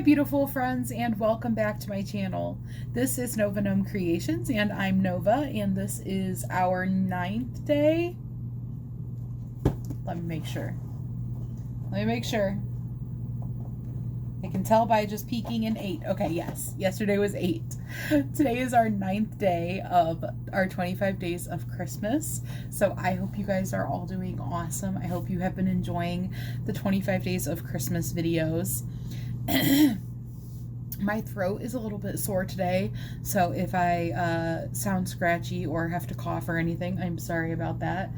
beautiful friends, and welcome back to my channel. This is Nova Gnome Creations, and I'm Nova, and this is our 9th day. Let me make sure. I can tell by just peeking in 8. Okay, yes. Yesterday was 8. Today is our 9th day of our 25 days of Christmas. So I hope you guys are all doing awesome. I hope you have been enjoying the 25 days of Christmas videos. My throat is a little bit sore today, so if I sound scratchy or have to cough or anything, I'm sorry about that.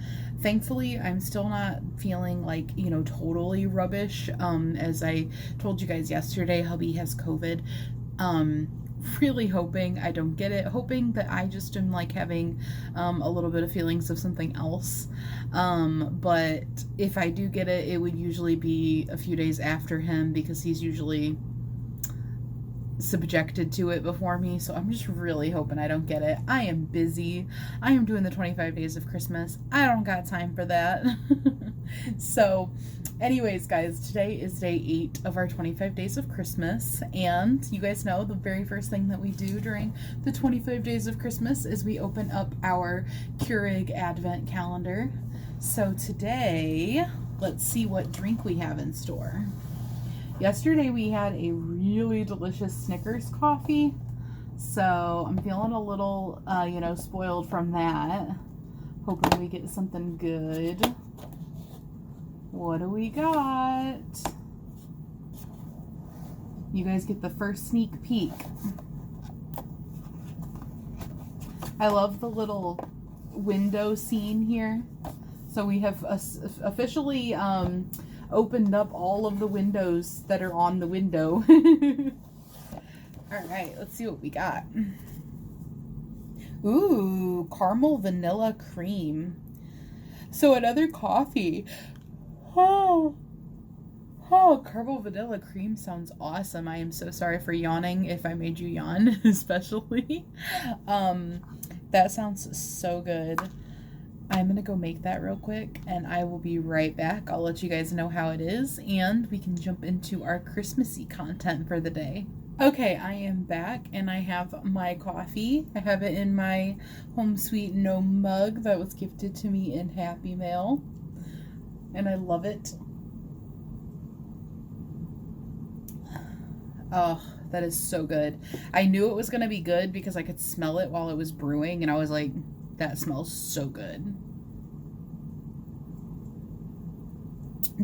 Thankfully, I'm still not feeling like, totally rubbish. As I told you guys yesterday, hubby has COVID. Really hoping I don't get it, hoping that I just am like having a little bit of feelings of something else. But if I do get it, it would usually be a few days after him because he's usually subjected to it before me, so I'm just really hoping I don't get it. I am busy. I am doing the 25 days of Christmas. I don't got time for that. So anyways, guys, today is day 8 of our 25 days of Christmas, and you guys know the very first thing that we do during the 25 days of Christmas is we open up our Keurig Advent calendar. So today, let's see what drink we have in store. Yesterday we had a really delicious Snickers coffee, so I'm feeling a little, spoiled from that. Hoping we get something good. What do we got? You guys get the first sneak peek. I love the little window scene here. So we have officially opened up all of the windows that are on the window. Alright, let's see what we got. Ooh, caramel vanilla cream. So another coffee. Oh, caramel vanilla cream sounds awesome. I am so sorry for yawning if I made you yawn, especially. That sounds so good. I'm gonna go make that real quick and I will be right back. I'll let you guys know how it is and we can jump into our Christmassy content for the day. Okay, I am back and I have my coffee. I have it in my Home Sweet Gnome mug that was gifted to me in Happy Mail, and I love it. Oh, that is so good. I knew it was gonna be good because I could smell it while it was brewing and I was like, that smells so good.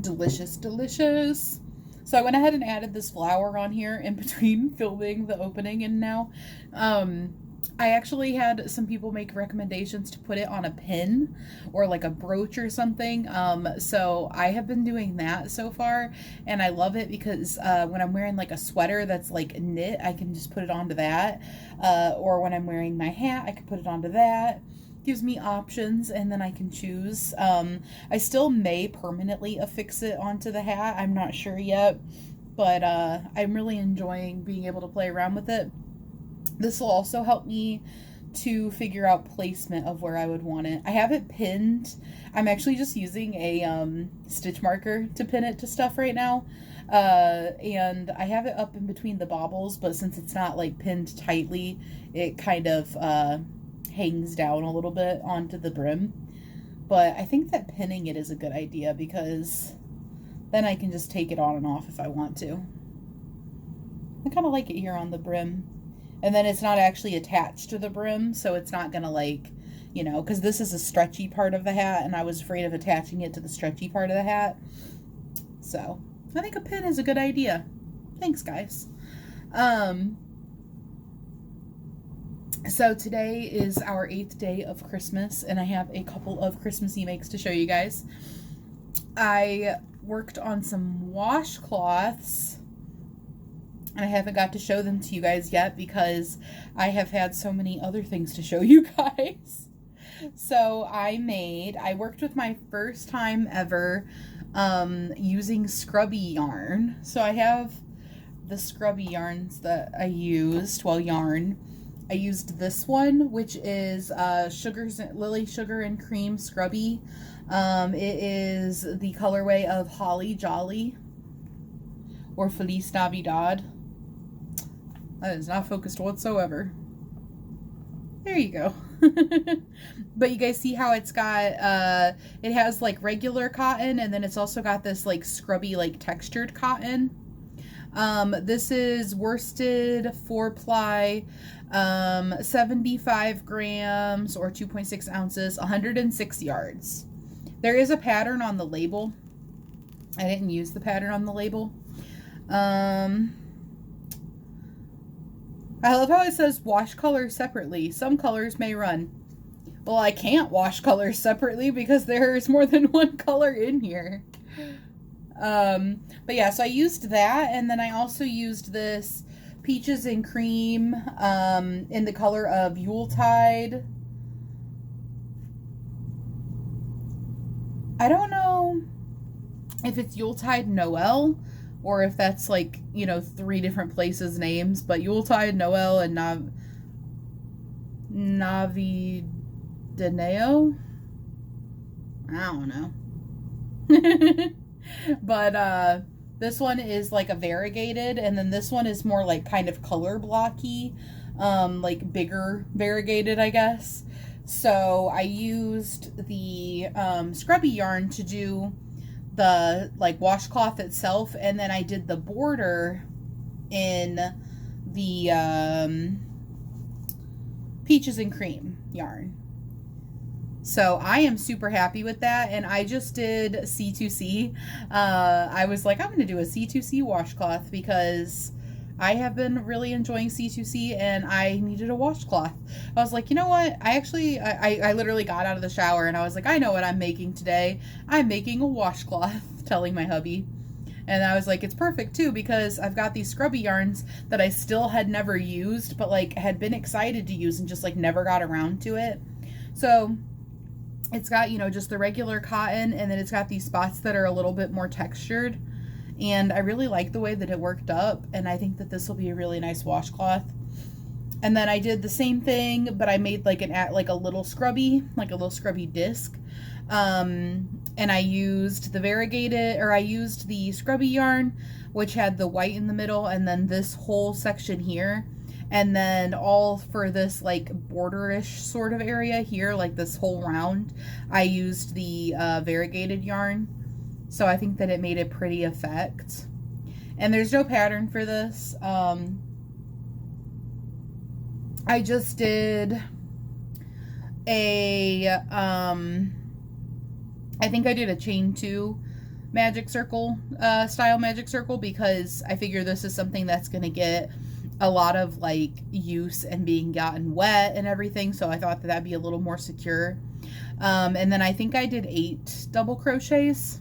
Delicious, delicious. So I went ahead and added this flower on here in between filming the opening and now. I actually had some people make recommendations to put it on a pin or like a brooch or something. So I have been doing that so far and I love it because when I'm wearing like a sweater that's like knit, I can just put it onto that. Or when I'm wearing my hat, I can put it onto that. Gives me options and then I can choose. I still may permanently affix it onto the hat. I'm not sure yet, but I'm really enjoying being able to play around with it. This will also help me to figure out placement of where I would want it. I have it pinned. I'm actually just using a stitch marker to pin it to stuff right now. And I have it up in between the baubles, but since it's not like pinned tightly, it kind of hangs down a little bit onto the brim. But I think that pinning it is a good idea because then I can just take it on and off if I want to. I kind of like it here on the brim. And then it's not actually attached to the brim, so it's not gonna like, because this is a stretchy part of the hat and I was afraid of attaching it to the stretchy part of the hat. So I think a pin is a good idea. Thanks, guys. So today is our 8th day of Christmas, and I have a couple of Christmassy makes to show you guys. I worked on some washcloths, and I haven't got to show them to you guys yet because I have had so many other things to show you guys. So I worked with my first time ever using scrubby yarn. So I have the scrubby yarns that I used, yarn. I used this one, which is Lily Sugar and Cream Scrubby. It is the colorway of Holly Jolly or Feliz Navidad. That is not focused whatsoever. There you go. But you guys see how it's got, it has like regular cotton, and then it's also got this like scrubby, like textured cotton. This is worsted 4-ply, 75 grams or 2.6 ounces, 106 yards. There is a pattern on the label. I didn't use the pattern on the label. I love how it says wash colors separately. Some colors may run. Well, I can't wash colors separately because there's more than one color in here. But yeah, so I used that, and then I also used this Peaches and Cream in the color of Yuletide. I don't know if it's Yuletide Noel, or if that's like, you know, 3 different places' names, but Yuletide, Noel, and Navidaneo? I don't know. But this one is like a variegated, and then this one is more like kind of color blocky, like bigger variegated, I guess. So I used the scrubby yarn to do the like washcloth itself, and then I did the border in the Peaches and Cream yarn. So I am super happy with that, and I just did C2C. I was like, I'm going to do a C2C washcloth because I have been really enjoying C2C, and I needed a washcloth. I was like, you know what? I literally got out of the shower, and I was like, I know what I'm making today. I'm making a washcloth, telling my hubby. And I was like, it's perfect too, because I've got these scrubby yarns that I still had never used, but like had been excited to use and just like never got around to it. So it's got, you know, just the regular cotton, and then it's got these spots that are a little bit more textured. And I really like the way that it worked up, and I think that this will be a really nice washcloth. And then I did the same thing, but I made like a little scrubby disc. And I used the variegated, or I used the scrubby yarn, which had the white in the middle, and then this whole section here. And then all for this like borderish sort of area here, like this whole round, I used the variegated yarn. So I think that it made a pretty effect. And there's no pattern for this. I just did a, I think I did a chain 2 magic circle, style magic circle, because I figure this is something that's going to get a lot of like use and being gotten wet and everything. So I thought that that'd be a little more secure. And then I think I did 8 double crochets.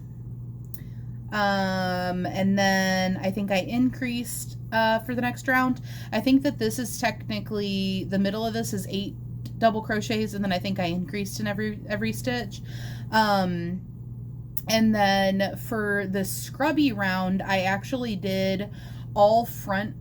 And then I think I increased for the next round. I think that this is technically, the middle of this is 8 double crochets, and then I think I increased in every stitch. And then for the scrubby round, I actually did all front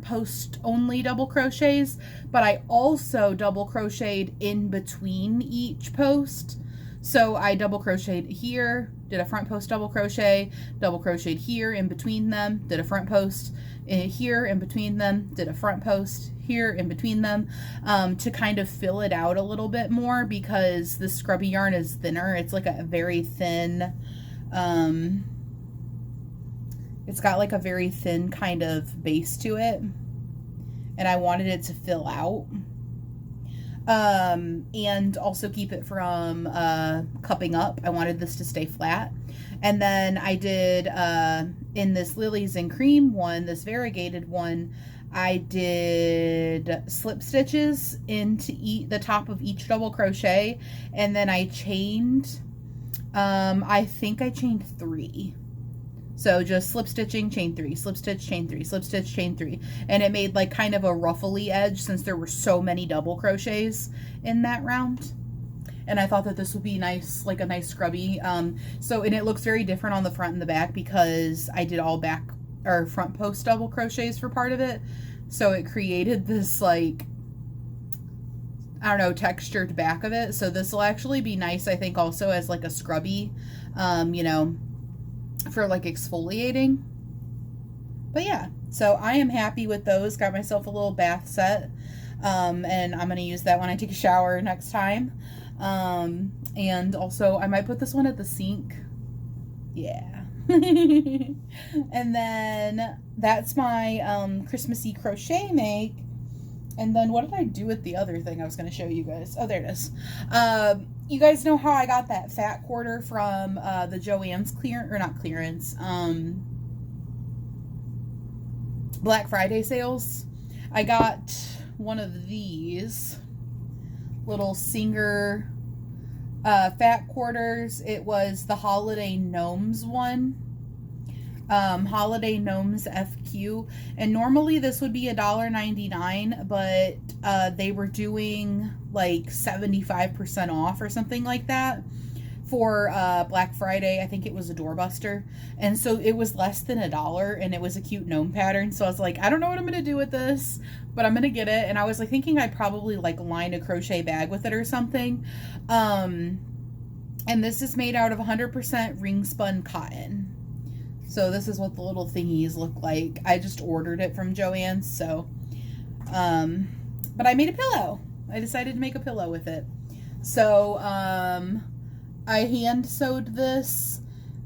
post only double crochets, but I also double crocheted in between each post. So I double crocheted here, did a front post double crocheted here in between them, did a front post here in between them, did a front post here in between them, to kind of fill it out a little bit more, because the scrubby yarn is thinner. It's like a very thin, it's got like a very thin kind of base to it, and I wanted it to fill out. And also keep it from cupping up. I wanted this to stay flat. And then I did, in this Lilies and Cream one, this variegated one, I did slip stitches into the top of each double crochet, and then I chained, I think I chained 3. So just slip stitching, chain 3, slip stitch, chain 3, slip stitch, chain 3. And it made like kind of a ruffly edge, since there were so many double crochets in that round. And I thought that this would be nice, like a nice scrubby. And it looks very different on the front and the back, because I did all back or front post double crochets for part of it. So it created this like, I don't know, textured back of it. So this will actually be nice, I think, also as like a scrubby, you know, for like exfoliating. But yeah, so I am happy with those. Got myself a little bath set. And I'm going to use that when I take a shower next time. And also I might put this one at the sink. Yeah. And then that's my Christmassy crochet make. And then what did I do with the other thing I was going to show you guys? Oh, there it is. You guys know how I got that fat quarter from the Joann's clearance, Black Friday sales. I got one of these little Singer fat quarters. It was the Holiday Gnomes one. Holiday Gnomes FQ, and normally this would be $1.99, but they were doing like 75% off or something like that for Black Friday. I think it was a doorbuster, and so it was less than $1, and it was a cute gnome pattern. So I was like, I don't know what I'm gonna do with this, but I'm gonna get it. And I was like thinking I'd probably like line a crochet bag with it or something. And this is made out of 100% ring spun cotton. So this is what the little thingies look like. I just ordered it from Joann's, so, but I made a pillow. I decided to make a pillow with it. So, I hand sewed this,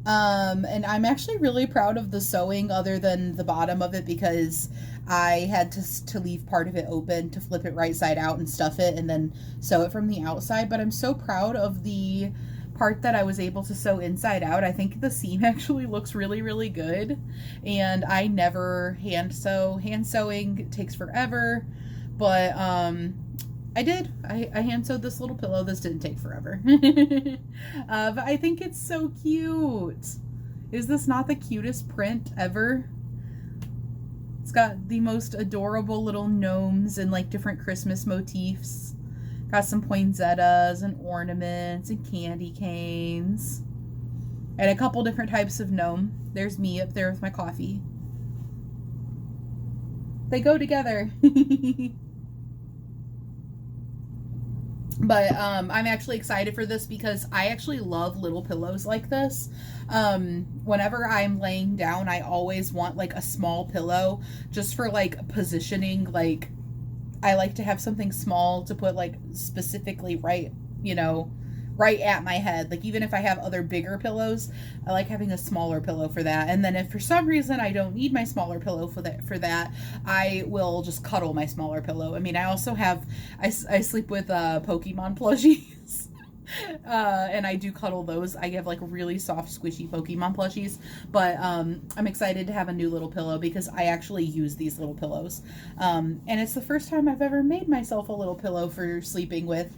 and I'm actually really proud of the sewing other than the bottom of it, because I had to leave part of it open to flip it right side out and stuff it and then sew it from the outside. But I'm so proud of the part that I was able to sew inside out. I think the seam actually looks really, really good, and I never hand sew. Hand sewing takes forever, but I did. I hand sewed this little pillow. This didn't take forever. But I think it's so cute. Is this not the cutest print ever? It's got the most adorable little gnomes and like different Christmas motifs. Got some poinsettias and ornaments and candy canes. And a couple different types of gnome. There's me up there with my coffee. They go together. But I'm actually excited for this because I actually love little pillows like this. Whenever I'm laying down, I always want like a small pillow just for like positioning. Like, I like to have something small to put like specifically right, you know, right at my head. Like, even if I have other bigger pillows, I like having a smaller pillow for that. And then if for some reason I don't need my smaller pillow for that, I will just cuddle my smaller pillow. I mean, I also have, I sleep with Pokemon plushies. And I do cuddle those. I have like really soft, squishy Pokemon plushies. But I'm excited to have a new little pillow because I actually use these little pillows. And it's the first time I've ever made myself a little pillow for sleeping with.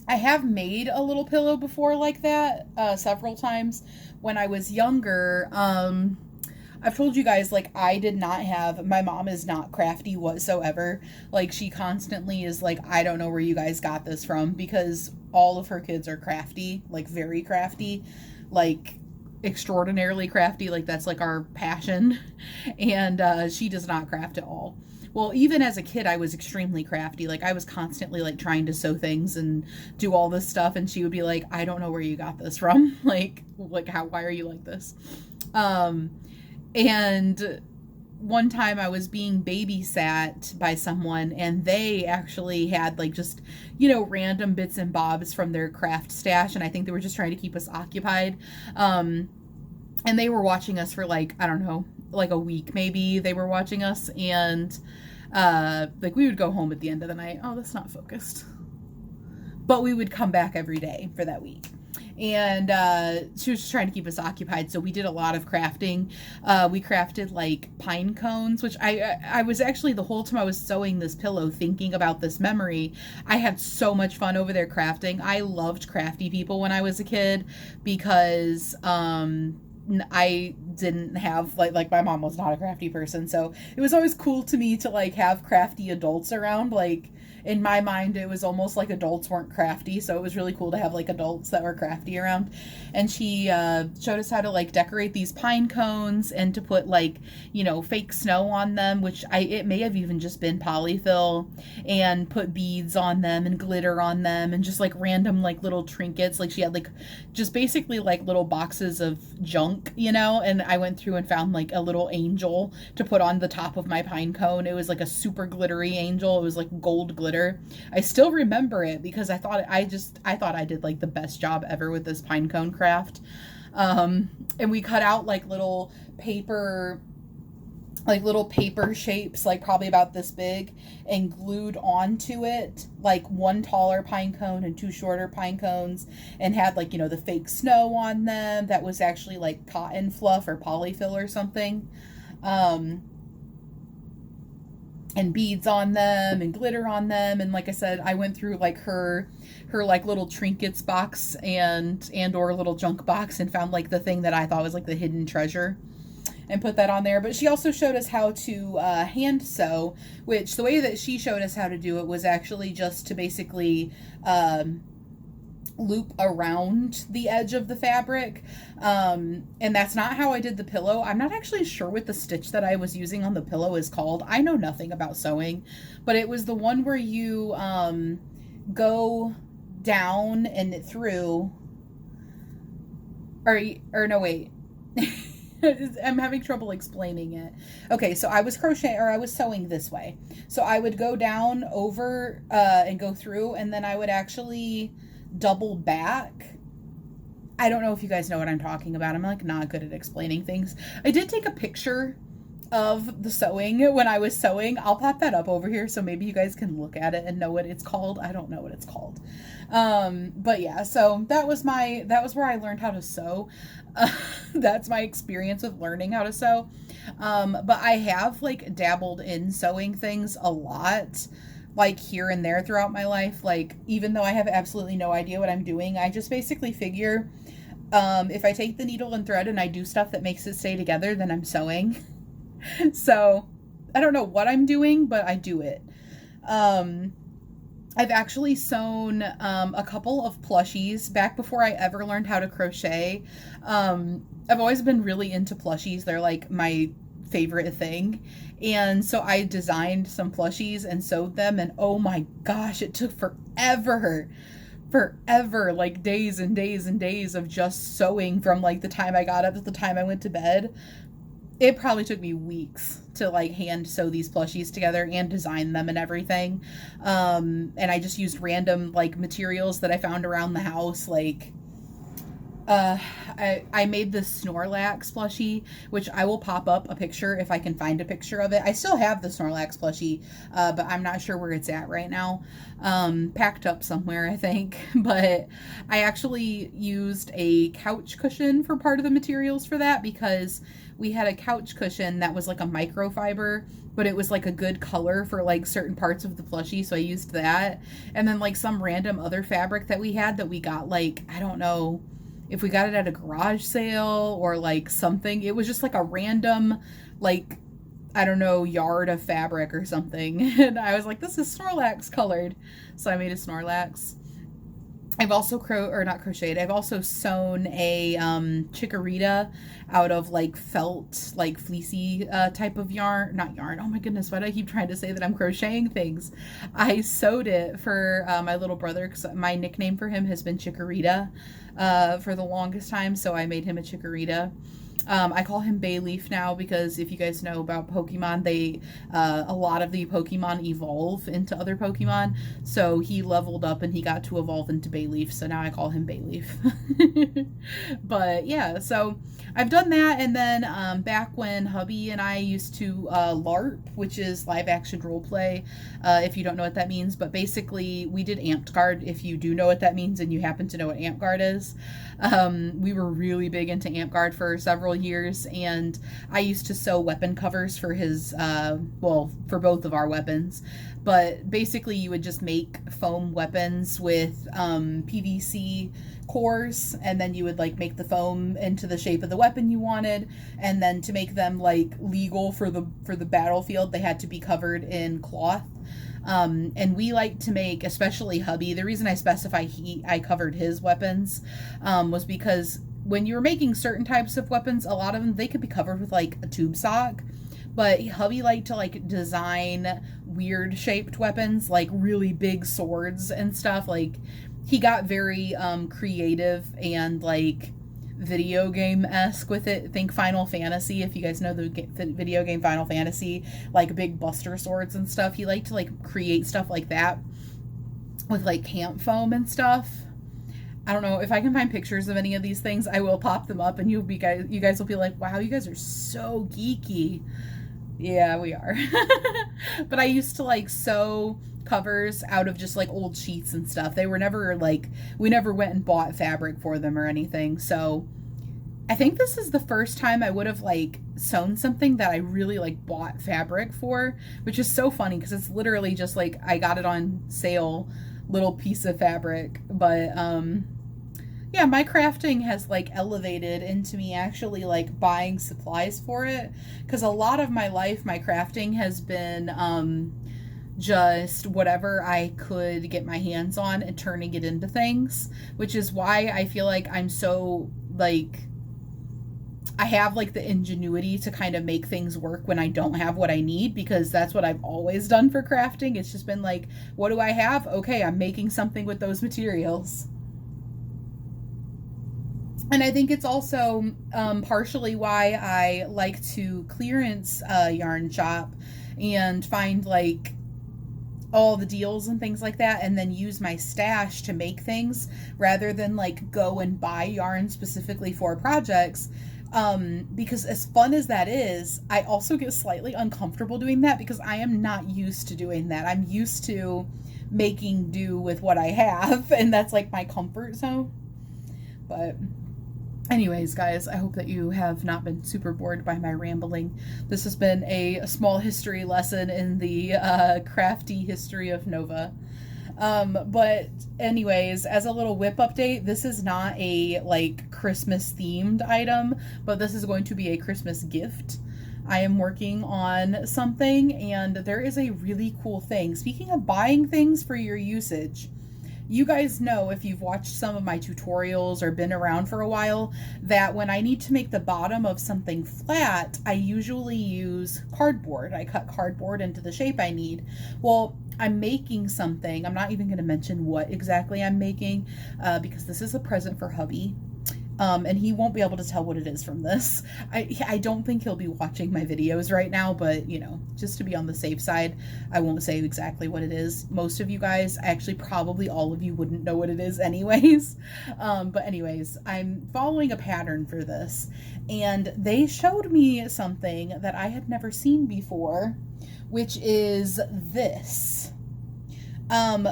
I have made a little pillow before like that several times when I was younger. I've told you guys, like, I did not have, my mom is not crafty whatsoever. Like, she constantly is like, I don't know where you guys got this from, because all of her kids are crafty, like, very crafty, like, extraordinarily crafty. Like, that's like our passion. And she does not craft at all. Well, even as a kid, I was extremely crafty. Like, I was constantly, like, trying to sew things and do all this stuff, and she would be like, I don't know where you got this from. Like, why are you like this? And one time I was being babysat by someone, and they actually had, like, just, you know, random bits and bobs from their craft stash, and I think they were just trying to keep us occupied. And they were watching us for, like, I don't know, like a week maybe. They were watching us, and like, we would go home at the end of the night. Oh, that's not focused. But we would come back every day for that week. And she was just trying to keep us occupied, so we did a lot of crafting. We crafted like pine cones, which I was actually, the whole time I was sewing this pillow, thinking about this memory. I had so much fun over there crafting. I loved crafty people when I was a kid because I didn't have, like my mom was not a crafty person, so it was always cool to me to like have crafty adults around. Like, in my mind, it was almost like adults weren't crafty, so it was really cool to have like adults that were crafty around. And she showed us how to like decorate these pine cones and to put like, you know, fake snow on them, which it may have even just been polyfill, and put beads on them and glitter on them and just like random like little trinkets. Like she had like just basically like little boxes of junk, you know, and I went through and found like a little angel to put on the top of my pine cone. It was like a super glittery angel. It was like gold glitter. I still remember it because I thought I thought I did like the best job ever with this pine cone craft. And we cut out like little paper shapes, like probably about this big, and glued onto it like one taller pine cone and two shorter pine cones, and had like, you know, the fake snow on them that was actually like cotton fluff or polyfill or something. And beads on them and glitter on them. And like I said, I went through like her like little trinkets box and or little junk box and found like the thing that I thought was like the hidden treasure and put that on there. But she also showed us how to hand sew, which the way that she showed us how to do it was actually just to basically loop around the edge of the fabric. And that's not how I did the pillow. I'm not actually sure what the stitch that I was using on the pillow is called. I know nothing about sewing, but it was the one where you go down and through, or no, wait. I'm having trouble explaining it. Okay, so I was sewing this way. So I would go down over and go through, and then I would actually double back. I don't know if you guys know what I'm talking about. I'm like not good at explaining things. I did take a picture of the sewing when I was sewing. I'll pop that up over here so maybe you guys can look at it and know what it's called. I don't know what it's called. But yeah, so that was where I learned how to sew. That's my experience with learning how to sew. But I have like dabbled in sewing things a lot, like here and there throughout my life. Like, even though I have absolutely no idea what I'm doing, I just basically figure, if I take the needle and thread and I do stuff that makes it stay together, then I'm sewing. So I don't know what I'm doing, but I do it. I've actually sewn a couple of plushies back before I ever learned how to crochet. I've always been really into plushies. They're like my favorite thing. And so I designed some plushies and sewed them, and oh my gosh, it took forever, like days and days and days of just sewing from like the time I got up to the time I went to bed. It probably took me weeks to like hand sew these plushies together and design them and everything. And I just used random like materials that I found around the house. Like, I made this Snorlax plushie, which I will pop up a picture if I can find a picture of it. I still have the Snorlax plushie, but I'm not sure where it's at right now. Packed up somewhere, I think. But I actually used a couch cushion for part of the materials for that, because we had a couch cushion that was like a microfiber, but it was like a good color for like certain parts of the plushie, so I used that. And then like some random other fabric that we had that we got, like, I don't know if we got it at a garage sale or like something. It was just like a random, like, I don't know, yard of fabric or something. And I was like, this is Snorlax colored. So I made a Snorlax. I've also I've also sewn a chikorita out of like felt, like fleecy type of yarn. Not yarn. Oh my goodness, why do I keep trying to say that I'm crocheting things? I sewed it for my little brother, because my nickname for him has been Chikorita for the longest time. So I made him a Chikorita. I call him Bayleaf now because if you guys know about Pokemon, a lot of the Pokemon evolve into other Pokemon. So he leveled up and he got to evolve into Bayleaf. So now I call him Bayleaf. But yeah, so I've done that. And then back when hubby and I used to LARP, which is live action role play, if you don't know what that means, but basically we did Amped Guard. If you do know what that means and you happen to know what Amped Guard is, we were really big into Amped Guard for several several years, and I used to sew weapon covers for his, well, for both of our weapons. But basically you would just make foam weapons with PVC cores, and then you would like make the foam into the shape of the weapon you wanted, and then to make them like legal for the battlefield, they had to be covered in cloth. And we like to make, especially hubby, the reason I specify I covered his weapons was because when you were making certain types of weapons, a lot of them, they could be covered with like a tube sock. But hubby liked to like design weird shaped weapons, like really big swords and stuff. Like he got very creative and like video game-esque with it. Think Final Fantasy, if you guys know the video game Final Fantasy, like big buster swords and stuff. He liked to like create stuff like that with like camp foam and stuff. I don't know if I can find pictures of any of these things, I will pop them up, and you guys will be like, wow, you guys are so geeky. Yeah, we are. But I used to like sew covers out of just like old sheets and stuff. They were never like, we never went and bought fabric for them or anything. So I think this is the first time I would have like sewn something that I really like bought fabric for, which is so funny because it's literally just like I got it on sale, little piece of fabric. But yeah, my crafting has like elevated into me actually like buying supplies for it, because a lot of my life my crafting has been just whatever I could get my hands on and turning it into things, which is why I feel like I'm so like I have like the ingenuity to kind of make things work when I don't have what I need, because that's what I've always done for crafting. It's just been like, what do I have? Okay, I'm making something with those materials. And I think it's also partially why I like to clearance yarn shop and find like all the deals and things like that, and then use my stash to make things rather than like go and buy yarn specifically for projects. Because as fun as that is, I also get slightly uncomfortable doing that because I am not used to doing that. I'm used to making do with what I have, and that's like my comfort zone. But anyways, guys, I hope that you have not been super bored by my rambling. This has been a small history lesson in the crafty history of Nova. But anyways, as a little whip update, this is not a like Christmas themed item, but this is going to be a Christmas gift. I am working on something, and there is a really cool thing. Speaking of buying things for your usage, you guys know, if you've watched some of my tutorials or been around for a while, that when I need to make the bottom of something flat, I usually use cardboard. I cut cardboard into the shape I need. Well, I'm making something. I'm not even going to mention what exactly I'm making because this is a present for hubby. And he won't be able to tell what it is from this. I don't think he'll be watching my videos right now, but you know, just to be on the safe side, I won't say exactly what it is. Most of you guys, actually probably all of you, wouldn't know what it is anyways. But anyways, I'm following a pattern for this, and they showed me something that I had never seen before, which is this.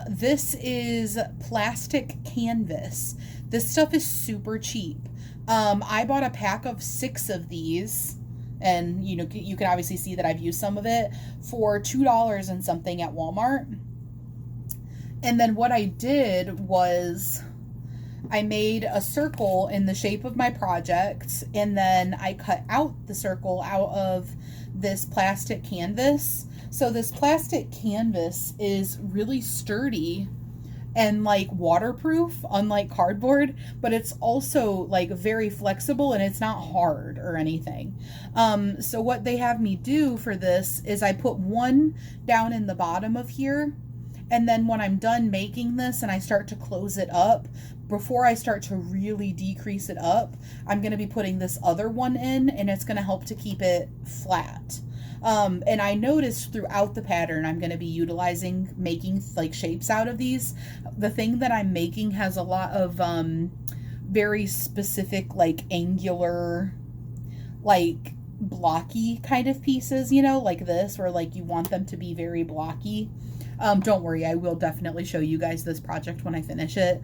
This is plastic canvas. This stuff is super cheap. I bought a pack of 6 of these, and you know, you can obviously see that I've used some of it, for $2 and something at Walmart. And then what I did was I made a circle in the shape of my project, and then I cut out the circle out of this plastic canvas. So this plastic canvas is really sturdy and like waterproof, unlike cardboard, but it's also like very flexible, and it's not hard or anything. So what they have me do for this is I put one down in the bottom of here, and then when I'm done making this and I start to close it up, before I start to really decrease it up, I'm going to be putting this other one in, and it's going to help to keep it flat. And I noticed throughout the pattern I'm going to be making like shapes out of these. The thing that I'm making has a lot of very specific like angular, like blocky kind of pieces, you know, like this, where like you want them to be very blocky. Don't worry, I will definitely show you guys this project when I finish it.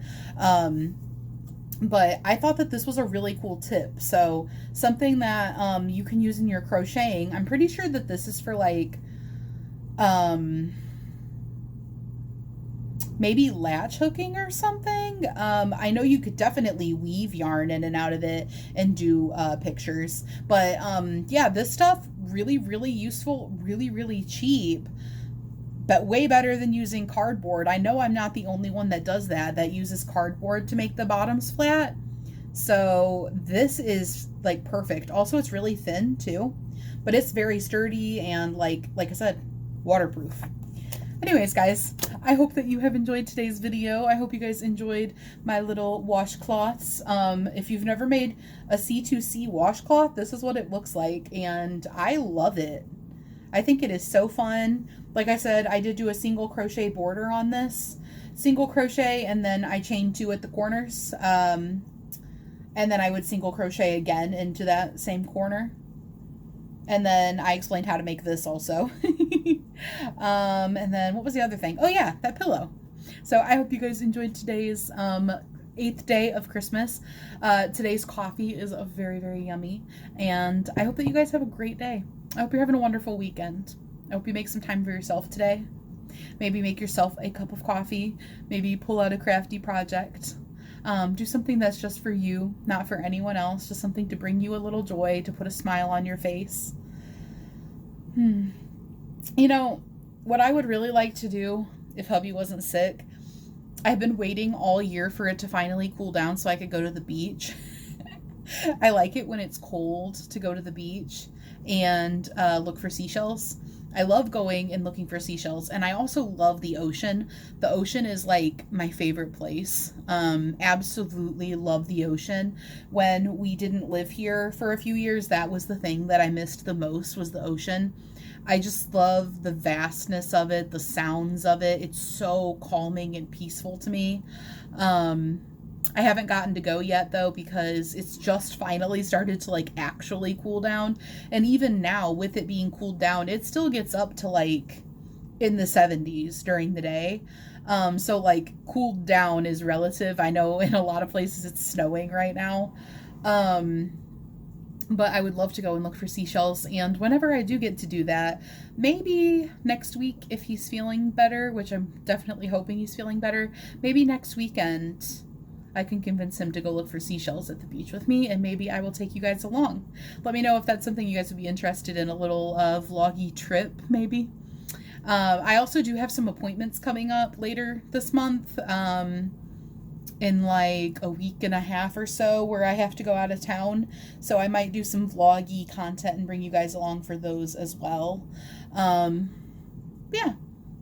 But I thought that this was a really cool tip. So something that you can use in your crocheting. I'm pretty sure that this is for like maybe latch hooking or something. I know you could definitely weave yarn in and out of it and do pictures. But yeah, this stuff really, really useful, really, really cheap, but way better than using cardboard. I know I'm not the only one that does that, that uses cardboard to make the bottoms flat. So this is like perfect. Also, it's really thin too, but it's very sturdy and like I said, waterproof. Anyways, guys, I hope that you have enjoyed today's video. I hope you guys enjoyed my little washcloths. If you've never made a C2C washcloth, this is what it looks like, and I love it. I think it is so fun. Like I said, I did do a single crochet border on this. Single crochet, and then I chained 2 at the corners. And then I would single crochet again into that same corner. And then I explained how to make this also. And then what was the other thing? Oh yeah, that pillow. So I hope you guys enjoyed today's 8th day of Christmas. Today's coffee is very, very yummy. And I hope that you guys have a great day. I hope you're having a wonderful weekend. I hope you make some time for yourself today. Maybe make yourself a cup of coffee. Maybe pull out a crafty project. Do something that's just for you, not for anyone else. Just something to bring you a little joy, to put a smile on your face. You know, what I would really like to do if hubby wasn't sick, I've been waiting all year for it to finally cool down so I could go to the beach. I like it when it's cold to go to the beach and look for seashells. I love going and looking for seashells, and I also love the ocean. The ocean is like my favorite place. Absolutely love the ocean. When we didn't live here for a few years, that was the thing that I missed the most, was the ocean. I just love the vastness of it, the sounds of it. It's so calming and peaceful to me. I haven't gotten to go yet though, because it's just finally started to like actually cool down. And even now, with it being cooled down, it still gets up to like in the 70s during the day. So like cooled down is relative. I know in a lot of places it's snowing right now. But I would love to go and look for seashells. And whenever I do get to do that, maybe next week if he's feeling better, which I'm definitely hoping he's feeling better, maybe next weekend I can convince him to go look for seashells at the beach with me, and maybe I will take you guys along. Let me know if that's something you guys would be interested in, a little vloggy trip maybe. I also do have some appointments coming up later this month, in like a week and a half or so, where I have to go out of town. So I might do some vloggy content and bring you guys along for those as well. Yeah.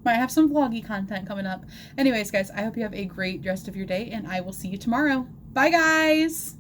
Might have some vloggy content coming up. Anyways, guys, I hope you have a great rest of your day, and I will see you tomorrow. Bye, guys!